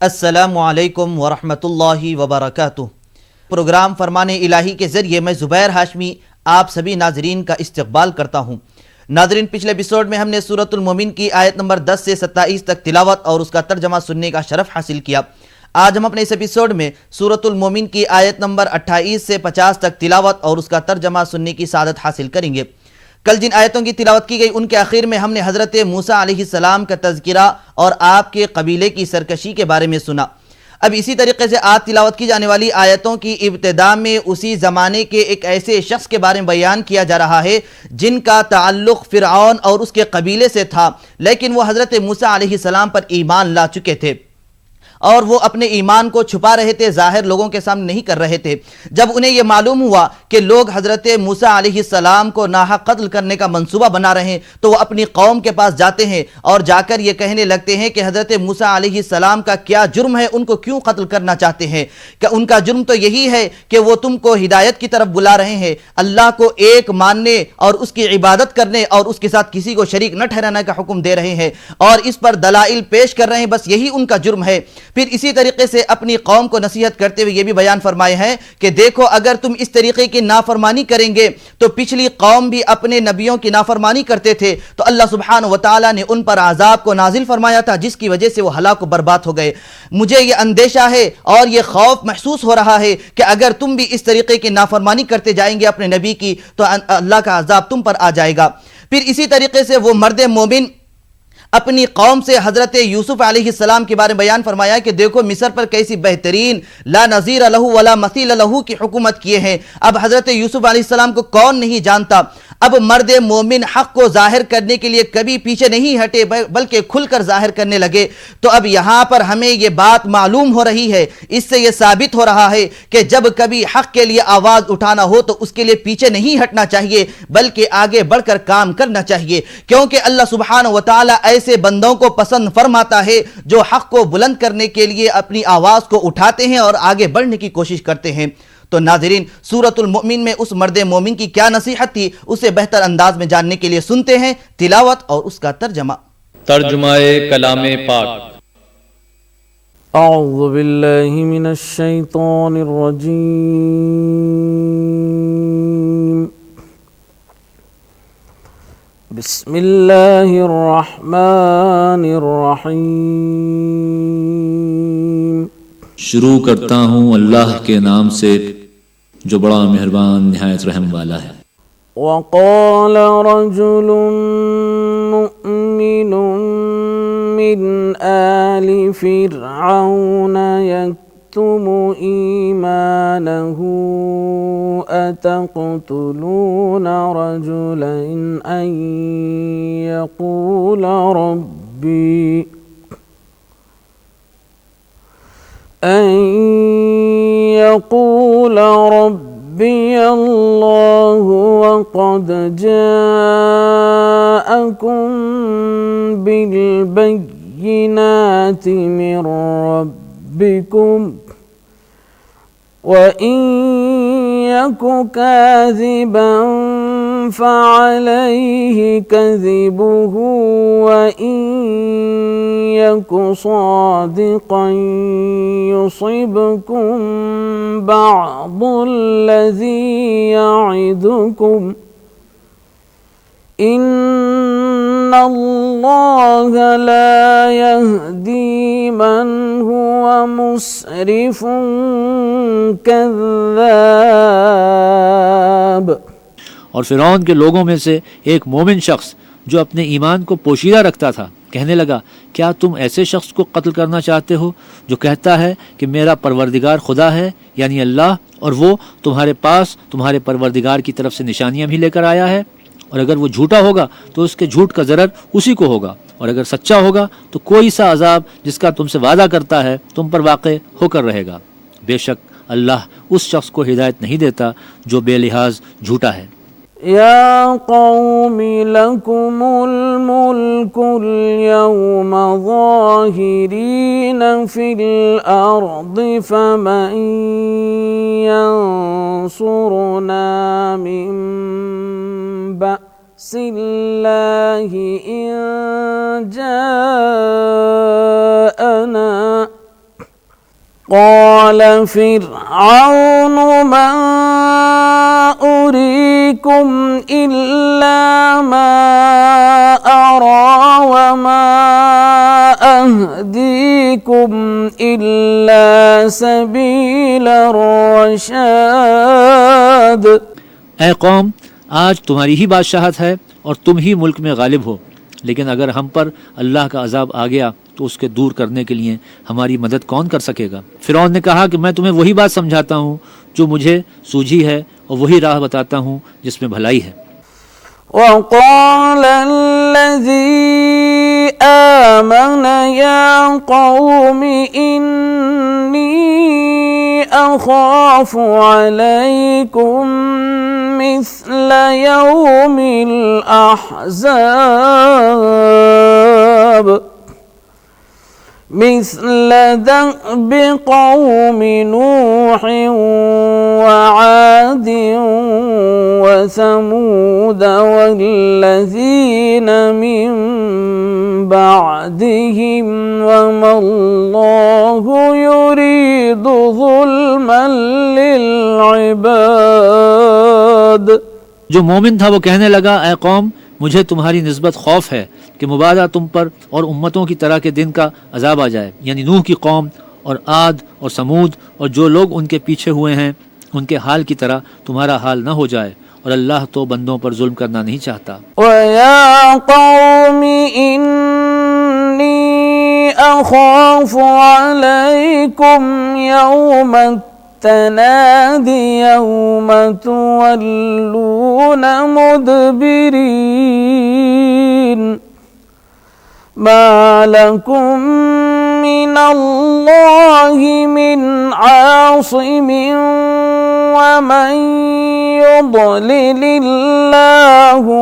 अस्सलामुअलैकुम वरहमतुल्लाहि वबरकातुह। प्रोग्राम फरमाने इलाही के ज़रिए मैं ज़ुबैर हाशमी आप सभी नाजरीन का इस्तकबाल करता हूँ। नाजरीन, पिछले एपिसोड में हमने सूरतुल मोमिन की आयत नंबर 10 से 27 तक तिलावत और उसका तर्जमा सुनने का शरफ हासिल किया। आज हम अपने इस एपिसोड में सूरतुल मोमिन की आयत नंबर 28 से 50 तक तिलावत और उसका तर्जमा सुनने की सादत हासिल करेंगे। कल जिन आयतों की तिलावत की गई उनके आखिर में हमने हज़रत मूसा अलैहिस्सलाम का तज़किरा और आपके कबीले की सरकशी के बारे में सुना। अब इसी तरीके से आज तिलावत की जाने वाली आयतों की इब्तिदा में उसी ज़माने के एक ऐसे शख्स के बारे में बयान किया जा रहा है जिनका ताल्लुक़ फ़िरऔन और उसके कबीले से था, लेकिन वो हज़रत मूसा अलैहिस्सलाम पर ईमान ला चुके थे और वो अपने ईमान को छुपा रहे थे, जाहिर लोगों के सामने नहीं कर रहे थे। जब उन्हें यह मालूम हुआ कि लोग हज़रत मूसा अलैहिस्सलाम को नाहक कत्ल करने का मंसूबा बना रहे हैं तो वो अपनी कौम के पास जाते हैं और जाकर ये कहने लगते हैं कि हज़रत मूसा अलैहिस्सलाम का क्या जुर्म है, उनको क्यों कत्ल करना चाहते हैं। कि उनका जुर्म तो यही है कि वो तुमको हिदायत की तरफ बुला रहे हैं, अल्लाह को एक मानने और उसकी इबादत करने और उसके साथ किसी को शरीक न ठहराने का हुक्म दे रहे हैं और इस पर दलाइल पेश कर रहे हैं, बस यही उनका जुर्म है। फिर इसी तरीके से अपनी कौम को नसीहत करते हुए यह भी बयान फरमाए हैं कि देखो, अगर तुम इस तरीके की नाफरमानी करेंगे तो पिछली कौम भी अपने नबियों की नाफरमानी करते थे तो अल्लाह सुब्हानहू व तआला ने उन पर आजाब को नाजिल फरमाया था, जिसकी वजह से वो हलाक व बर्बाद हो गए। मुझे यह अंदेशा है और यह खौफ महसूस हो रहा है कि अगर तुम भी इस तरीके की नाफरमानी करते जाएंगे अपने नबी की तो अल्लाह का अजाब तुम पर आ जाएगा। फिर इसी तरीके से वो मर्द मोमिन अपनी कौम से हज़रत यूसुफ अलैहिस्सलाम के बारे में बयान फरमाया कि देखो मिस्र पर कैसी बेहतरीन ला नज़ीर लहू वला मसील लहू की हुकूमत किए हैं। अब हज़रत यूसुफ अलैहिस्सलाम को कौन नहीं जानता। अब मर्द मोमिन हक़ को जाहिर करने के लिए कभी पीछे नहीं हटे बल्कि खुलकर जाहिर करने लगे। तो अब यहाँ पर हमें ये बात मालूम हो रही है, इससे ये साबित हो रहा है कि जब कभी हक़ के लिए आवाज़ उठाना हो तो उसके लिए पीछे नहीं हटना चाहिए बल्कि आगे बढ़कर काम करना चाहिए, क्योंकि अल्लाह सुब्हानहू व तआला ऐसे बंदों को पसंद फरमाता है जो हक़ को बुलंद करने के लिए अपनी आवाज़ को उठाते हैं और आगे बढ़ने की कोशिश करते हैं। तो नाज़रीन, सूरतुल मोमिन में उस मर्द मोमिन की क्या नसीहत थी उसे बेहतर अंदाज में जानने के लिए सुनते हैं तिलावत और उसका तर्जमा। तर्जुमाए कलामे पाक। अऊज़ु बिल्लाहि मिनश शैतानिर रजीम। बिस्मिल्लाहिर रहमानिर रहीम। शुरू करता हूँ अल्लाह के नाम से जो बड़ा मेहरबान निहायत रहम वाला है। वक़ाल रजुलुन मुअमिनुन मिन आलि फ़िरऔन यक्तुमु ईमानहु अतक़तुलून रजुलन अन यक़ूल रब्बी अल्लाह वक़द जाअकुम बिलबय्यिनाति मिन रब्बिकुम वइन यकु काज़िबन फ़अलैहि कज़िबुहु वइन यकु सादिक़न युसिबकुम बअदुल्लज़ी य'iदुकुम इन्नल्लाह ला यहदी मन हुवा मुस्रिफुन कज़्ज़ाब। और फ़िरौन के लोगों में से एक मोमिन शख्स जो अपने ईमान को पोशीदा रखता था कहने लगा, क्या तुम ऐसे शख्स को कत्ल करना चाहते हो जो कहता है कि मेरा परवरदिगार खुदा है यानी अल्लाह, और वो तुम्हारे पास तुम्हारे परवरदिगार की तरफ से निशानियां भी लेकर आया है, और अगर वो झूठा होगा तो उसके झूठ का ज़रर उसी को होगा, और अगर सच्चा होगा तो कोई सा अजाब जिसका तुमसे वादा करता है तुम पर वाक़े होकर रहेगा। बेशक अल्लाह उस शख्स को हिदायत नहीं देता जो बेलिहाज झूठा है। या कौमी लकुमुल मुल्कुल यौमा ज़ाहिरीन फिल अर्दि फमन यंसुरुना मिन बअसिल्लाहि इन जाअना قال فرعون ما أريكم إلا ما أرى وما أهديكم إلا سبيل الرشاد। ऐ कौम, आज तुम्हारी ही बादशाहत है और तुम ही मुल्क में गालिब हो, लेकिन अगर हम पर अल्लाह का अजाब आ गया तो उसके दूर करने के लिए हमारी मदद कौन कर सकेगा। फिरौन ने कहा कि मैं तुम्हें वही बात समझाता हूँ जो मुझे सूझी है और वही राह बताता हूँ जिसमें भलाई है। وقال الذي آمن يا قوم إني أخاف عليكم مثل يوم الأحزاب مثل دأب قوم نوح وعاد وثمود والذين من بعدهم وما الله يريد ظلما للعباد। जो मोमिन था वो कहने लगा, ऐ कौम, मुझे तुम्हारी निस्बत खौफ है कि मुबादा तुम पर और उम्मतों की तरह के दिन का अजाब आ जाए, यानी नूह की कौम और आद और समूद और जो लोग उनके पीछे हुए हैं उनके हाल की तरह तुम्हारा हाल न हो जाए, और अल्लाह तो बंदों पर जुल्म करना नहीं चाहता। वया कौमी इन्नी अखाफु अलैकुम यौम तनादी यौम तुवल्लून मुदबिरीन मा लकुम मिनल्लाहि मिन आसिमिन वमन युضलिलिल्लाहु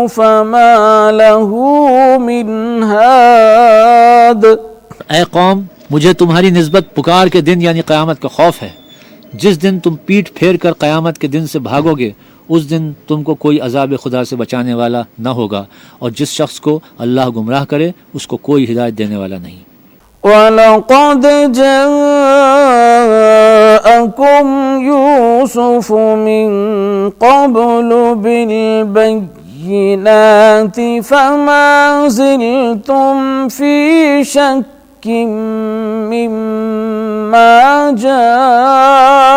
फमा लहू मिन हाद। ऐ कौम, मुझे तुम्हारी निस्बत पुकार के दिन यानी क़यामत का खौफ है। जिस दिन तुम पीठ फेर कर क़यामत के दिन से भागोगे उस दिन तुमको कोई अज़ाब खुदा से बचाने वाला न होगा, और जिस शख्स को अल्लाह गुमराह करे उसको कोई हिदायत देने वाला नहीं। वलक़द जाअकुम यूसुफ मिन क़ब्लु बिलबय्यिनाति फमा ज़िलतुम फ़ी शक्किन मिम्मा जाअकुम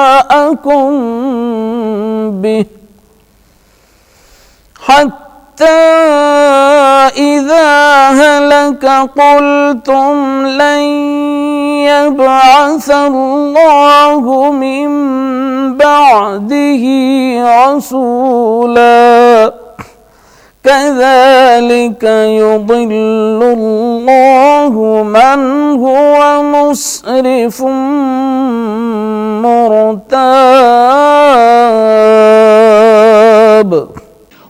बिहि हत्ता इज़ा हलक क़ुल्तुम लन यब्असल्लाहु मिन बअदिही रसूला कज़ालिक युदिल्लुल्लाहु मन हुवा मुस्रिफुम मुर्ताब।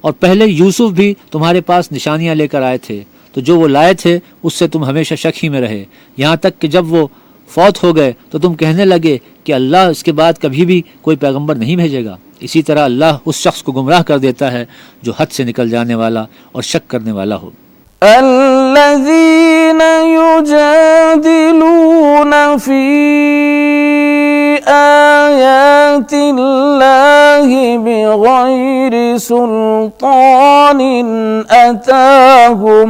और पहले यूसुफ भी तुम्हारे पास निशानियां लेकर आए थे, तो जो वो लाए थे उससे तुम हमेशा शक ही में रहे, यहाँ तक कि जब वो फौत हो गए तो तुम कहने लगे कि अल्लाह इसके बाद कभी भी कोई पैगंबर नहीं भेजेगा। इसी तरह अल्लाह उस शख्स को गुमराह कर देता है जो हद से निकल जाने वाला और शक करने वाला हो। الذين يجادلون في آيات الله بغير سلطان أتاهم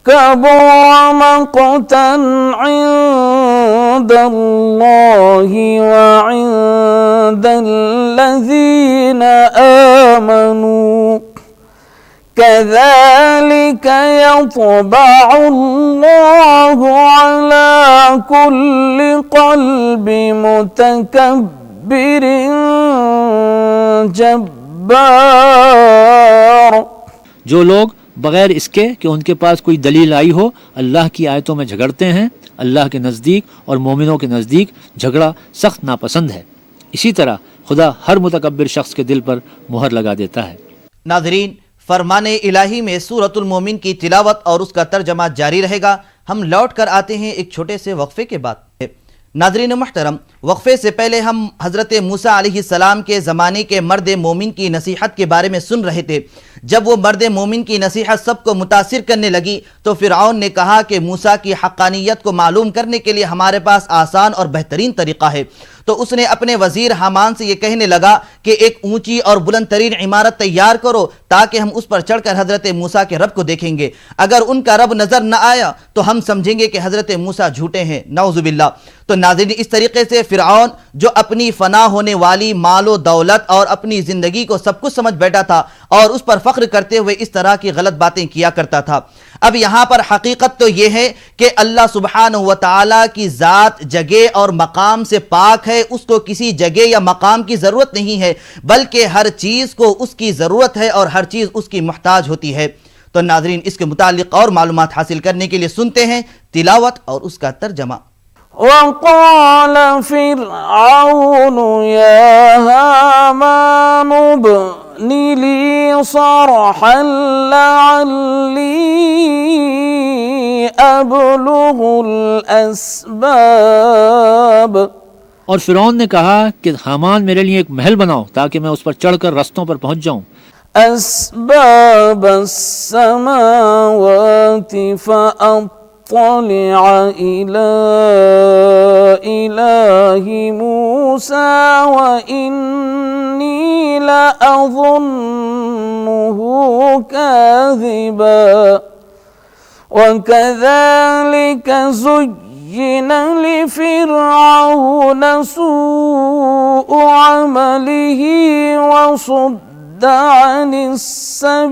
كبر مقتا عند الله وعند الذين آمنوا كذلك يطبع الله على كل قلب متكبر जब्बार। जो लोग बगैर इसके कि उनके पास कोई दलील आई हो अल्लाह की आयतों में झगड़ते हैं, अल्लाह के नज़दीक और मोमिनों के नज़दीक झगड़ा सख्त नापसंद है। इसी तरह खुदा हर मुतकब्बिर शख्स के दिल पर मुहर लगा देता है। नाज़रीन, फरमाने इलाही में सूरतुल मोमिन की तिलावत और उसका तर्जमा जारी रहेगा। हम लौट कर आते हैं एक छोटे से वक्फे के बाद। नाज़रीन मुहतरम, वक्फे से पहले हम हज़रत मूसा अलैहिस्सलाम के ज़माने के मर्द मोमिन की नसीहत के बारे में सुन रहे थे। जब वो मर्द मोमिन की नसीहत सबको मुतासिर करने लगी तो फ़िरऔन ने कहा कि मूसा की हक़ानियत को मालूम करने के लिए हमारे पास आसान और बेहतरीन तरीक़ा है। तो उसने अपने वज़ीर हामान से ये कहने लगा कि एक ऊंची और बुलंद तरीन इमारत तैयार करो ताकि हम उस पर चढ़कर हज़रत मूसा के रब को देखेंगे। अगर उनका रब नज़र न आया तो हम समझेंगे कि हज़रत मूसा झूठे हैं, नाउज़ुबिल्लाह। तो नाज़रीन, इस तरीके से फ़िरऔन जो अपनी फ़ना होने वाली मालो दौलत और अपनी ज़िंदगी को सब कुछ समझ बैठा था और उस पर फ़ख्र करते हुए इस तरह की गलत बातें किया करता था। अब यहाँ पर हकीकत तो ये है कि अल्लाह सुब्हानहू व तआला की ज़ात जगह और मकाम से पाक है, उसको किसी जगह या मकाम की ज़रूरत नहीं है, बल्कि हर चीज़ को उसकी ज़रूरत है और हर चीज़ उसकी मुहताज होती है। तो नाज़रीन, इसके मुतालिक और मालूमात हासिल करने के लिए सुनते हैं तिलावत और उसका तर्जमा। वक़ाल फ़िरऔन या हामान इब्नि ली सरहन लअल्ली अब्लुगुल अस्बाब। और फ़िरौन ने कहा कि हामान मेरे लिए एक महल बनाओ ताकि मैं उस पर चढ़कर रस्तों पर पहुंच जाऊं। अस्बाब अस्समावाति फ़अत्तलिअ इला इलाहि मूसा व इन्नी लअज़ुन्नुहु काज़िबा वकज़ालिक ज़ुय्यिन लिफ़िरऔन सूअ अमलिही वसुद्द अनिस्सबील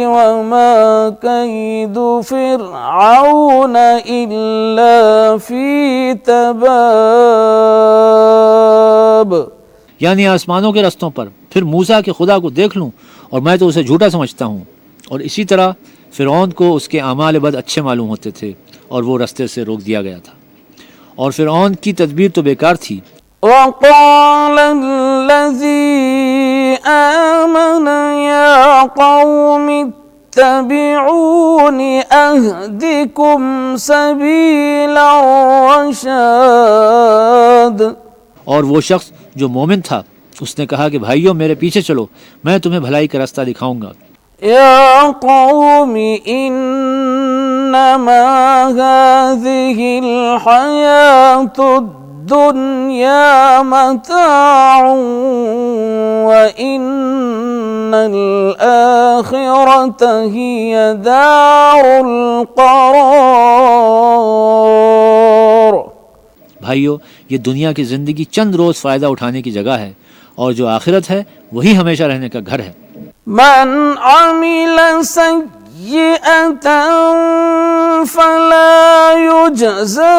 वमा कैदु फ़िरऔन इल्ला फ़ी तबाब। यानी आसमानों के रस्तों पर फिर मूसा के खुदा को देख लूं और मैं तो उसे झूठा समझता हूं। और इसी तरह फ़िरौन को उसके आमाल बद अच्छे मालूम होते थे और वो रास्ते से रोक दिया गया था और फ़िरौन की तदबीर तो बेकार थी। वक़ाल अल्लज़ी आमन या क़ौमि इत्तबिऊनि अहदिकुम सबीला रशाद। और वो शख्स जो मोमिन था उसने कहा कि भाइयों मेरे पीछे चलो, मैं तुम्हें भलाई का रास्ता दिखाऊंगा। या क़ौमि इन्नमा हाज़िहिल हयातुद दुनिया मताउन व इन्नल आखिरत हिय दारुल क़रार। भाइयों, ये दुनिया की ज़िंदगी चंद रोज़ फ़ायदा उठाने की जगह है और जो आखिरत है वही हमेशा रहने का घर है। मन अमिल सय्यअतन फला युजज़ा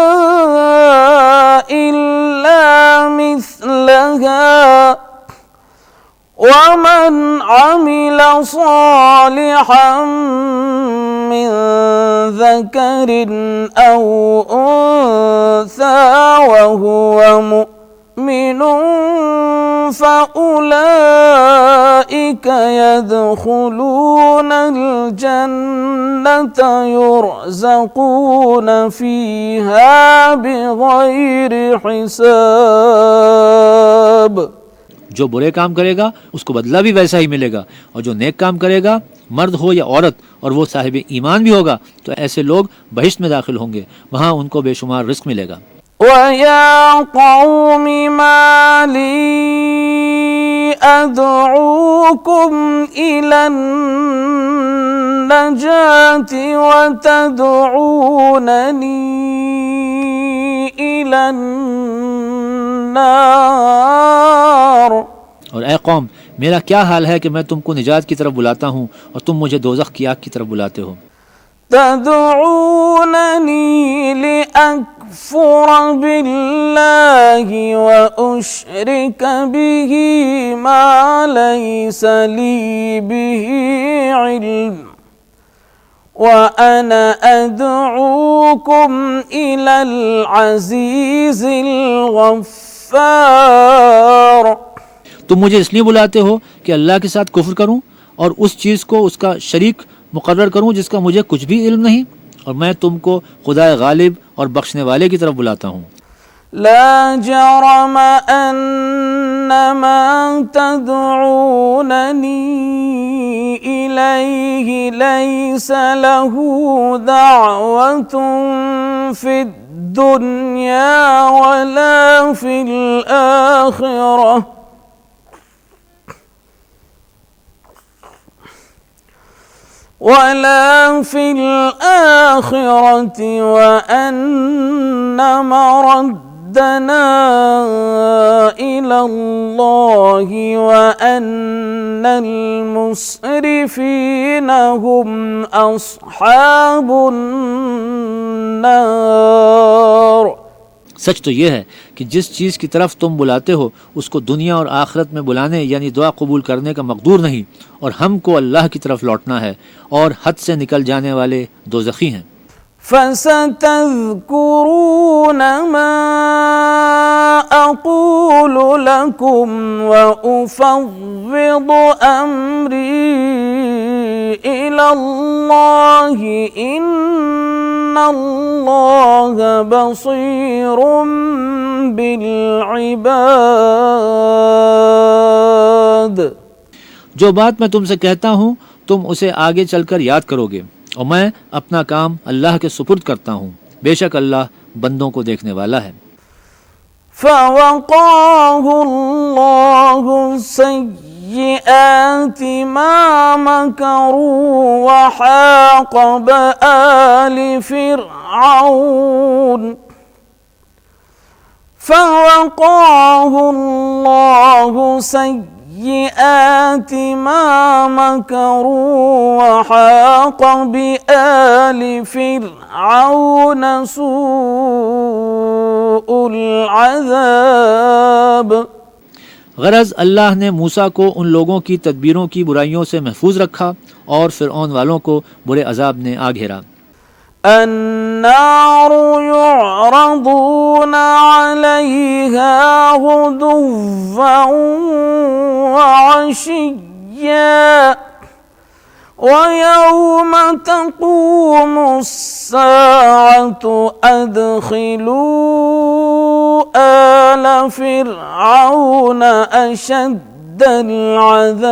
इल्ला मिस्लहा वमन अमिल सालिहन मिन ज़करिन औ उन्सा वहुवा मुमिनुन फ़उलाइक यदखुलूनल जन्नत युरज़क़ून फ़ीहा बिग़ैरि हिसाब। जो बुरे काम करेगा उसको बदला भी वैसा ही मिलेगा और जो नेक काम करेगा, मर्द हो या औरत, और वो साहिब ईमान भी होगा, तो ऐसे लोग बहिश्त में दाखिल होंगे, वहाँ उनको बेशुमार रिस्क मिलेगा। वया क़ौमि मा ली अदऊकुम इलन नजाति व तदऊननी इलन नार। और ए कौम, मेरा क्या हाल है कि मैं तुमको निजात की तरफ बुलाता हूँ और तुम मुझे दोज़ख की आग की तरफ बुलाते हो। तदऊननी लिअकफुर बिल्लाहि व उश्रिक बिही मा लैस ली बिही इल्म व अना अदऊकुम इलल अज़ीज़िल गफ़्फ़ार। तुम मुझे इसलिए बुलाते हो कि अल्लाह के साथ कुफ्र करूं और उस चीज़ को उसका शरीक मुकर्रर करूं जिसका मुझे कुछ भी इल्म नहीं, और मैं तुमको खुदा गालिब और बख्शने वाले की तरफ बुलाता हूं। لا جرم أن ما تدعونني إليه ليس له دعوة في الدنيا ولا في الآخرة وأن مردنا إلى الله وأن المسرفين هم أصحاب النار। सच तो यह है कि जिस चीज़ की तरफ तुम बुलाते हो उसको दुनिया और आखिरत में बुलाने यानी दुआ कबूल करने का मकदूर नहीं, और हमको अल्लाह की तरफ लौटना है, और हद से निकल जाने वाले दोज़खी हैं। فستذكرون ما أقول لكم وأفوض أمري إلى الله إن الله بصير بالعباد। जो बात मैं तुमसे कहता हूँ तुम उसे आगे चलकर याद करोगे, और मैं अपना काम अल्लाह के सुपुर्द करता हूँ, बेशक अल्लाह बंदों को देखने वाला है। فوقاه الله سيئات ما مكروا وحاق بآل فرعون فوقاه الله سيئات ما مكروا وحاق بآل فرعون سوء العذاب। गरज अल्लाह ने मूसा को उन लोगों की तदबीरों की बुराइयों से महफूज रखा और फिरऔन वालों को बुरे अजाब ने आ घेरा। النار يعرضون عليها غدوا وعشيا ويوم تقوم الساعة أدخلوا آل فرعون أشد العذاب।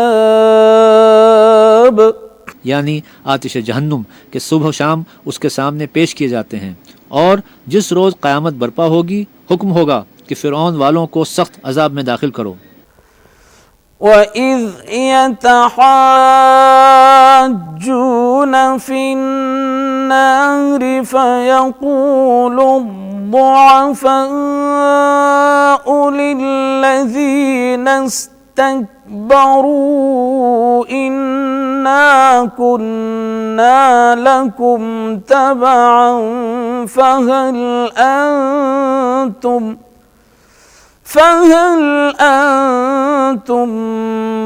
यानी आतिश जहन्नुम के सुबह शाम उसके सामने पेश किए जाते हैं, और जिस रोज़ क़यामत बर्पा होगी हुक्म होगा कि फ़िरऔन वालों को सख्त अजाब में दाखिल करो। وَإِذْ يَتَحَاجُّونَ فِي النَّارِ فَيَقُولُ الضُّعَفَاءُ لِلَّذِينَ اسْتَكْبَرُوا إِنَّا كُنَّا لَكُمْ تَبَعًا فهل أنتم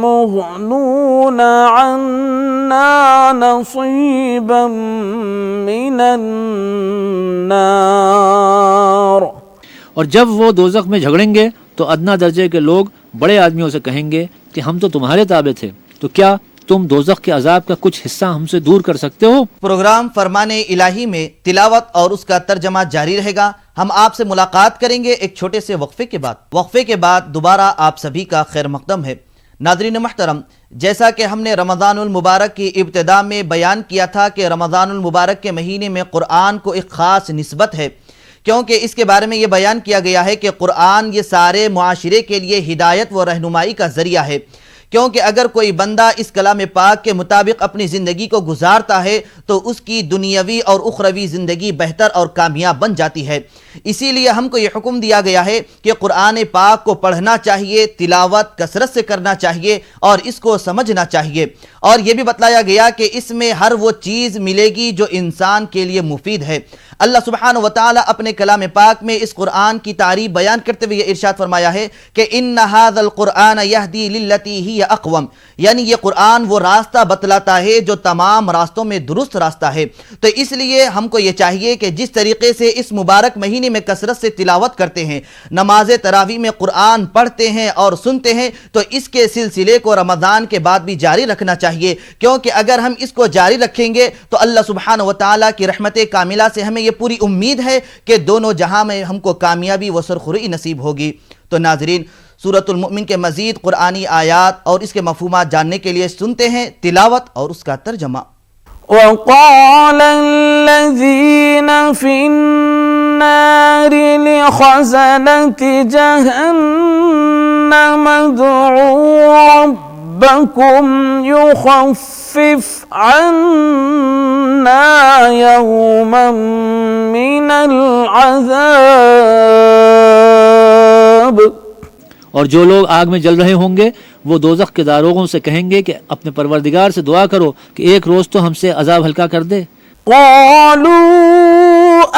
مغنون عنا نصيبا من النار। और जब वो दोज़ख में झगड़ेंगे तो अदना दर्जे के लोग बड़े आदमियों से कहेंगे कि हम तो तुम्हारे ताबे थे, तो क्या तुम दोज़ख के अजाब का कुछ हिस्सा हमसे दूर कर सकते हो। प्रोग्राम फरमाने इलाही में तिलावत और उसका तर्जमा जारी रहेगा। हम आपसे मुलाकात करेंगे एक छोटे से वक्फे के बाद। वक्फे के बाद दोबारा आप सभी का खैर मकदम है। नादरीन मुहतरम, जैसा कि हमने रमज़ानुल मुबारक की इब्तिदा में बयान किया था कि रमज़ानुल मुबारक के महीने में कुरान को एक ख़ास निस्बत है, क्योंकि इसके बारे में ये बयान किया गया है कि कुरान ये सारे मुआशरे के लिए हिदायत व रहनुमाई का ज़रिया है। क्योंकि अगर कोई बंदा इस कलाम पाक के मुताबिक अपनी ज़िंदगी को गुजारता है तो उसकी दुनियावी और उखरवी ज़िंदगी बेहतर और कामयाब बन जाती है। इसीलिए हमको ये हुक्म दिया गया है कि कुरान पाक को पढ़ना चाहिए, तिलावत कसरत से करना चाहिए और इसको समझना चाहिए। और ये भी बतलाया गया कि इसमें हर वो चीज़ मिलेगी जो इंसान के लिए मुफीद है। अल्लाह सुब्हानहु व तआला अपने कलाम पाक में इस कुरान की तारीफ बयान करते हुए इरशाद फरमाया है कि इन्ना हाज़ल कुरान यहदी लिल्लती हिय अक़वम, यानी ये कुरान वो रास्ता बतलाता है जो तमाम रास्तों में दुरुस्त रास्ता है। तो इसलिए हमको ये चाहिए कि जिस तरीके से इस मुबारक महीने में कसरत से तिलावत करते हैं, नमाज तरावी में कुरान पढ़ते हैं और सुनते हैं, तो इसके सिलसिले को रमज़ान के बाद भी जारी रखना चाहिए। चाहिए, क्योंकि अगर हम इसको जारी रखेंगे तो अल्लाह सुब्हानहू व तआला की रहमत कामिला से हमें ये पूरी उम्मीद है कि दोनों जहां में हमको कामयाबी व सरखुरी नसीब होगी। तो नाजरीन, सूरतुल मुमिन के मजीद कुरानी आयात और इसके मफहूमात जानने के लिए सुनते हैं तिलावत और उसका तर्जमा। वक़ाल अल्लज़ीन फ़िन्नारि लिख़ज़नति जहन्नम उदዑ रब्बकुम युख़फ़िफ़ अन्ना यौमन मिनल अज़ाब। और जो लोग आग में जल रहे होंगे वो दोज़ख के दारोगों से कहेंगे कि अपने परवरदिगार से दुआ करो कि एक रोज़ तो हमसे अजाब हल्का कर दे। क़ालू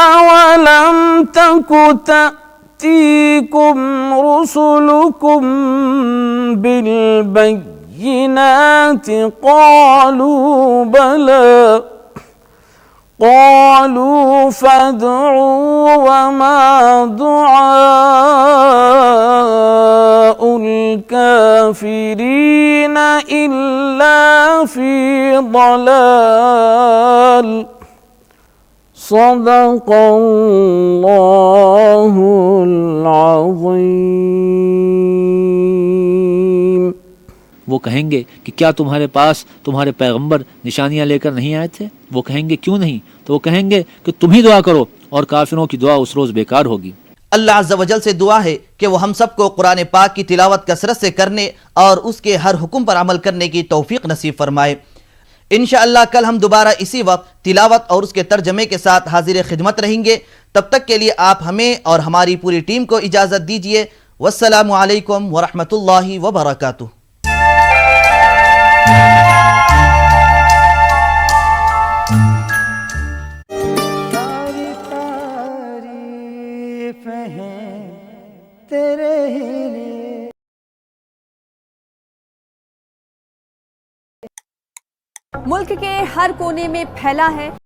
अवलम तकु तअतीकुम रुसुलुकुम बिलबय्यिनाति क़ालू बला क़ालू फ़दउ वमा दुआउल काफ़िरीन इल्ला फ़ी ضलाल। सदक़ल्लाहुल अज़ीम। वो कहेंगे कि क्या तुम्हारे पास तुम्हारे पैगंबर निशानियां लेकर नहीं आए थे? वो कहेंगे क्यों नहीं? तो वो कहेंगे कि तुम ही दुआ करो और काफिरों की दुआ उस रोज बेकार होगी। अल्लाह अज़्ज़ व जल से दुआ है कि वो हम सबको कुरान पाक की तिलावत कसरत से करने और उसके हर हुक्म पर अमल करने की तौफीक नसीब फरमाए। इंशाअल्लाह कल हम दोबारा इसी वक्त तिलावत और उसके तर्जमे के साथ हाजिर खिदमत रहेंगे। तब तक के लिए आप हमें और हमारी पूरी टीम को इजाज़त दीजिए। वस्सलामु अलैकुम व रहमतुल्लाहि व बरकातुहू। मुल्क के हर कोने में फैला है